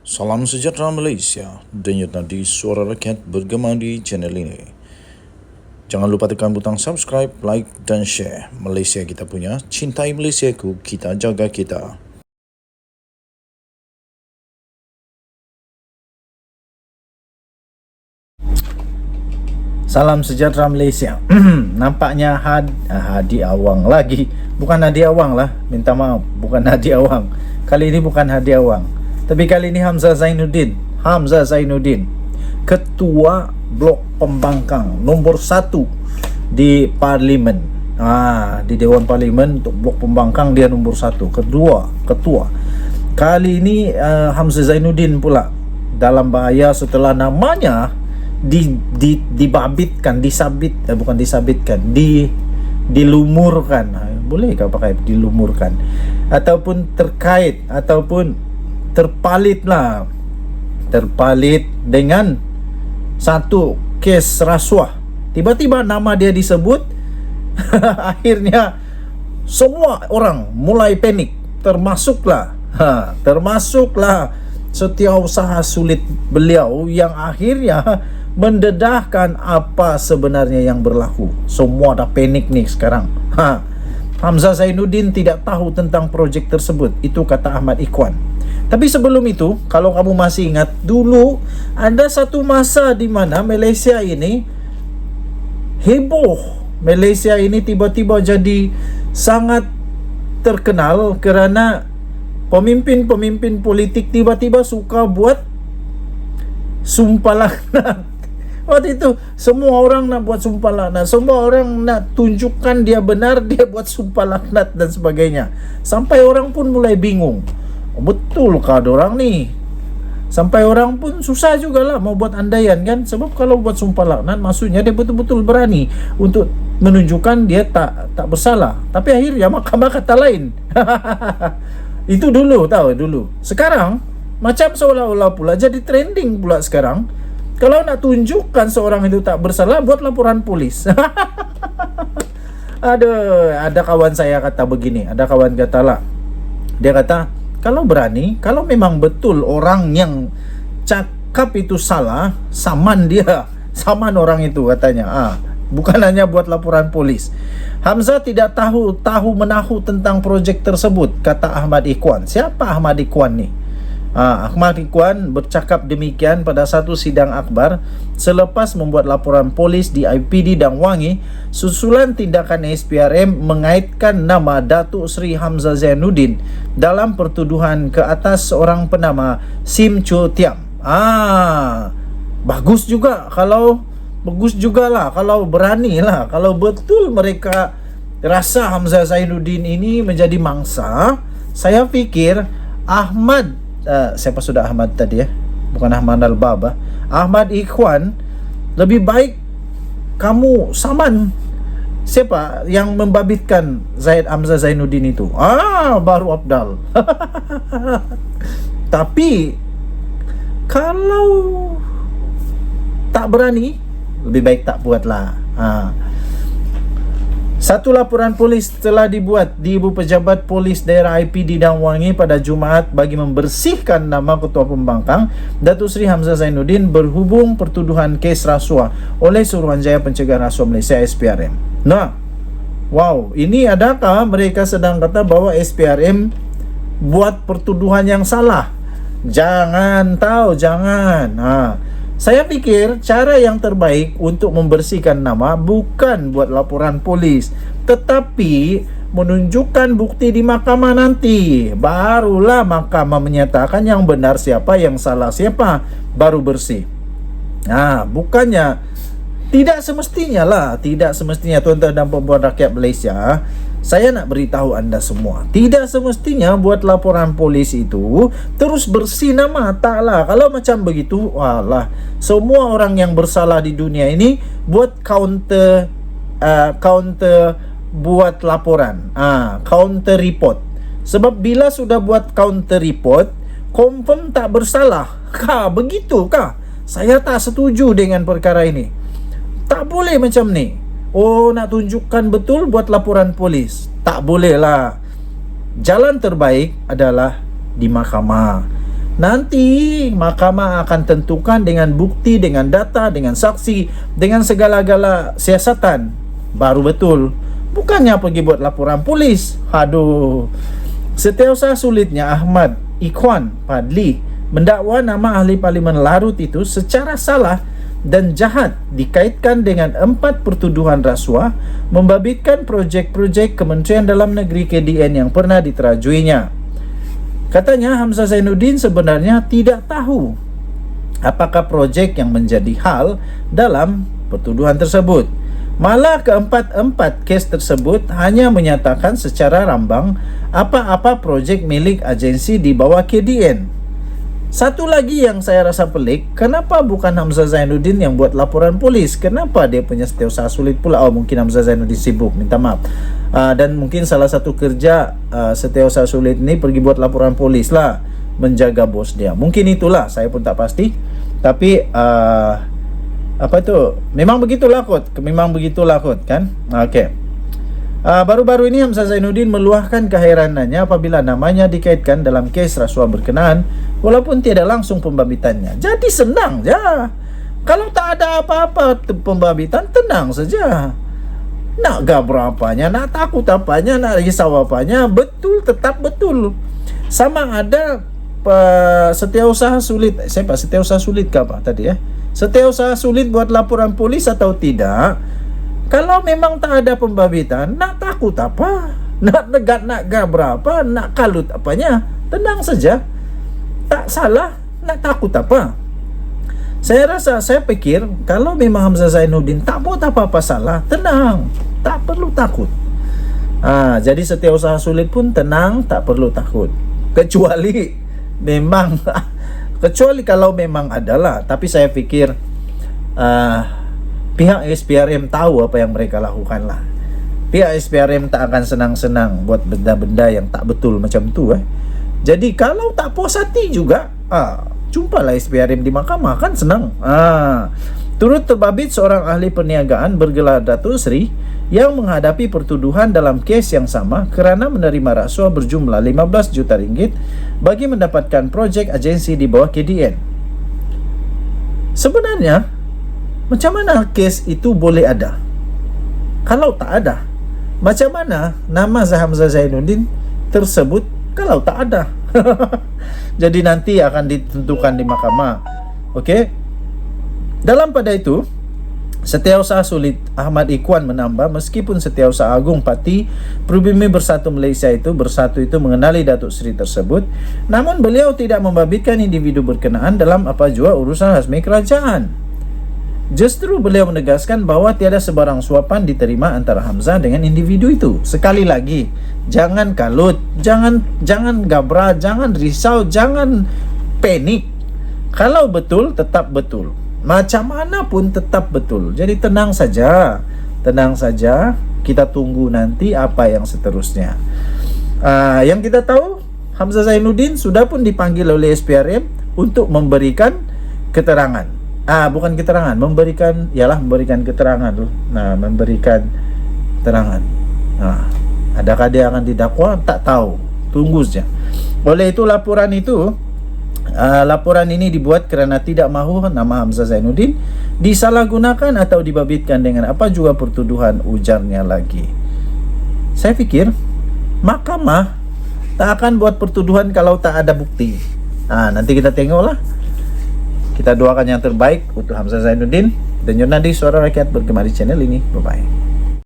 Salam sejahtera Malaysia, denyut nadi suara rakyat bergema di channel ini. Jangan lupa tekan butang subscribe, like dan share. Malaysia kita punya, cintai Malaysiaku, kita jaga kita. Salam sejahtera Malaysia. Nampaknya Hadi Awang lagi. Bukan Hadi Awang lah, minta maaf. Bukan Hadi Awang. Kali ini bukan Hadi Awang, tapi kali ini Hamzah Zainuddin, Ketua Blok Pembangkang nombor 1 di Parlimen. Di Dewan Parlimen untuk Blok Pembangkang dia nombor 1, ketua. Kali ini Hamzah Zainuddin pula dalam bahaya setelah namanya dilumurkan. Boleh kau pakai dilumurkan ataupun terkait ataupun terpalit dengan satu kes rasuah. Tiba-tiba nama dia disebut. Akhirnya semua orang mulai panik, termasuklah setiausaha sulit beliau yang akhirnya mendedahkan apa sebenarnya yang berlaku. Semua dah panik nih sekarang. Hamzah Zainuddin tidak tahu tentang projek tersebut, itu kata Ahmad Ikhwan. Tapi sebelum itu, kalau kamu masih ingat, dulu ada satu masa di mana Malaysia ini heboh. Malaysia ini tiba-tiba jadi sangat terkenal kerana pemimpin-pemimpin politik tiba-tiba suka buat sumpah laknat. Waktu itu semua orang nak buat sumpah laknat, semua orang nak tunjukkan dia benar, dia buat sumpah laknat dan sebagainya. Sampai orang pun mulai bingung, betul kah orang ni? Sampai orang pun susah jugalah mau buat andaian kan. Sebab kalau buat sumpah laknat maksudnya dia betul-betul berani untuk menunjukkan dia tak bersalah. Tapi akhirnya mahkamah kata lain. Itu dulu, tahu dulu. Sekarang macam seolah-olah pula jadi trending pula sekarang. Kalau nak tunjukkan seorang itu tak bersalah, buat laporan polis. Ada kawan saya kata begini, ada kawan kata lah, dia kata kalau berani, kalau memang betul orang yang cakap itu salah, saman orang itu katanya. Bukan hanya buat laporan polis. Hamzah tidak tahu menahu tentang projek tersebut, kata Ahmad Ikhwan. Siapa Ahmad Ikhwan ni? Ahmad Ikhwan bercakap demikian pada satu sidang akhbar selepas membuat laporan polis di IPD Dang Wangi susulan tindakan SPRM mengaitkan nama Datuk Seri Hamzah Zainuddin dalam pertuduhan ke atas seorang penama Sim Cho Tiam. Bagus jugalah kalau berani lah, kalau betul mereka rasa Hamzah Zainuddin ini menjadi mangsa. Saya fikir siapa sudah Ahmad tadi ya? Bukan Ahmad Al-Baba. Ahmad Ikhwan, lebih baik kamu saman siapa yang membabitkan Hamzah Zainuddin itu. Baru Abdal. Tapi kalau tak berani, lebih baik tak buatlah. Satu laporan polis telah dibuat di Ibu Pejabat Polis Daerah IPD Dang Wangi pada Jumaat bagi membersihkan nama Ketua Pembangkang Datuk Seri Hamzah Zainuddin berhubung pertuduhan kes rasuah oleh Suruhanjaya Pencegahan Rasuah Malaysia SPRM. Ini adakah mereka sedang kata bahawa SPRM buat pertuduhan yang salah? Jangan. Saya pikir cara yang terbaik untuk membersihkan nama bukan buat laporan polis, tetapi menunjukkan bukti di mahkamah nanti. Barulah mahkamah menyatakan yang benar siapa, yang salah siapa, baru bersih. Bukannya tidak semestinya tuan-tuan dan puan rakyat Malaysia. Saya nak beritahu anda semua, tidak semestinya buat laporan polis itu terus bersih nama. Taklah. Kalau macam begitu, semua orang yang bersalah di dunia ini buat counter buat laporan, counter report. Sebab bila sudah buat counter report, confirm tak bersalah. Begitu kah? Saya tak setuju dengan perkara ini. Tak boleh macam ni. Nak tunjukkan betul buat laporan polis. Tak boleh lah. Jalan terbaik adalah di mahkamah. Nanti mahkamah akan tentukan dengan bukti, dengan data, dengan saksi, dengan segala-gala siasatan baru betul. Bukannya pergi buat laporan polis. Aduh. Setiausaha sulitnya Ahmad Ikhwan Fadli mendakwa nama ahli parlimen Larut itu secara salah dan jahat dikaitkan dengan 4 pertuduhan rasuah membabitkan projek-projek Kementerian Dalam Negeri KDN yang pernah diterajuinya. Katanya Hamzah Zainuddin sebenarnya tidak tahu apakah projek yang menjadi hal dalam pertuduhan tersebut. Malah keempat-empat kes tersebut hanya menyatakan secara rambang apa-apa projek milik agensi di bawah KDN. Satu lagi yang saya rasa pelik, kenapa bukan Hamzah Zainuddin yang buat laporan polis? Kenapa dia punya setiausaha sulit pula? Oh, mungkin Hamzah Zainuddin sibuk, minta maaf. Dan mungkin salah satu kerja setiausaha sulit ini pergi buat laporan polis lah, menjaga bos dia. Mungkin itulah, saya pun tak pasti. Tapi apa itu? Memang begitulah kot kan? Okey. Baru-baru ini Hamzah Zainuddin meluahkan kehairanannya apabila namanya dikaitkan dalam kes rasuah berkenaan walaupun tiada langsung pembabitannya. Jadi senang je. Kalau tak ada apa-apa pembabitan, tenang saja. Nak gabra apanya, nak takut apanya, nak risau apanya, betul tetap betul. Sama ada setiausaha sulit. Siapa setiausaha sulit ke apa tadi ya? Setiausaha sulit buat laporan polis atau tidak? Kalau memang tak ada pembabitan, nak takut apa? Nak negat, nak gabra apa? Nak kalut apanya? Tenang saja. Tak salah, nak takut apa? Saya pikir kalau memang Hamzah Zainuddin tak buat apa-apa salah, tenang, tak perlu takut. Jadi setiausaha sulit pun tenang, tak perlu takut. Kecuali kalau memang adalah. Tapi saya pikir pihak SPRM tahu apa yang mereka lakukan lah. Pihak SPRM tak akan senang-senang buat benda-benda yang tak betul macam tu. Jadi kalau tak puas hati juga, jumpalah SPRM di mahkamah, kan senang. Turut terbabit seorang ahli perniagaan bergelar Datuk Seri yang menghadapi pertuduhan dalam kes yang sama kerana menerima rasuah berjumlah 15 juta ringgit bagi mendapatkan projek agensi di bawah KDN. Sebenarnya, macam mana kes itu boleh ada? Kalau tak ada, macam mana nama Hamzah Zainuddin tersebut kalau tak ada? Jadi nanti akan ditentukan di mahkamah. Okey. Dalam pada itu, Setiausaha Sulit Ahmad Ikhwan menambah, meskipun Setiausaha Agung Parti Pribumi Bersatu Malaysia itu mengenali Datuk Seri tersebut, namun beliau tidak membabitkan individu berkenaan dalam apa jua urusan rasmi kerajaan. Justru beliau menegaskan bahawa tiada sebarang suapan diterima antara Hamzah dengan individu itu. Sekali lagi, jangan kalut, jangan gabra, jangan risau, jangan panik. Kalau betul, tetap betul. Macam mana pun tetap betul. Jadi tenang saja. Kita tunggu nanti apa yang seterusnya. Yang kita tahu, Hamzah Zainuddin sudah pun dipanggil oleh SPRM untuk memberikan keterangan. Bukan keterangan, memberikan keterangan. Memberikan keterangan. Adakah dia akan didakwa? Tak tahu. Tunggu saja. Oleh itu laporan ini dibuat kerana tidak mahu nama Hamzah Zainuddin disalahgunakan atau dibabitkan dengan apa juga pertuduhan, ujarnya lagi. Saya fikir mahkamah tak akan buat pertuduhan kalau tak ada bukti. Nanti kita tengoklah. Kita doakan yang terbaik untuk Hamzah Zainuddin. Dan Yunadi Suara Rakyat bergema di channel ini. Bye-bye.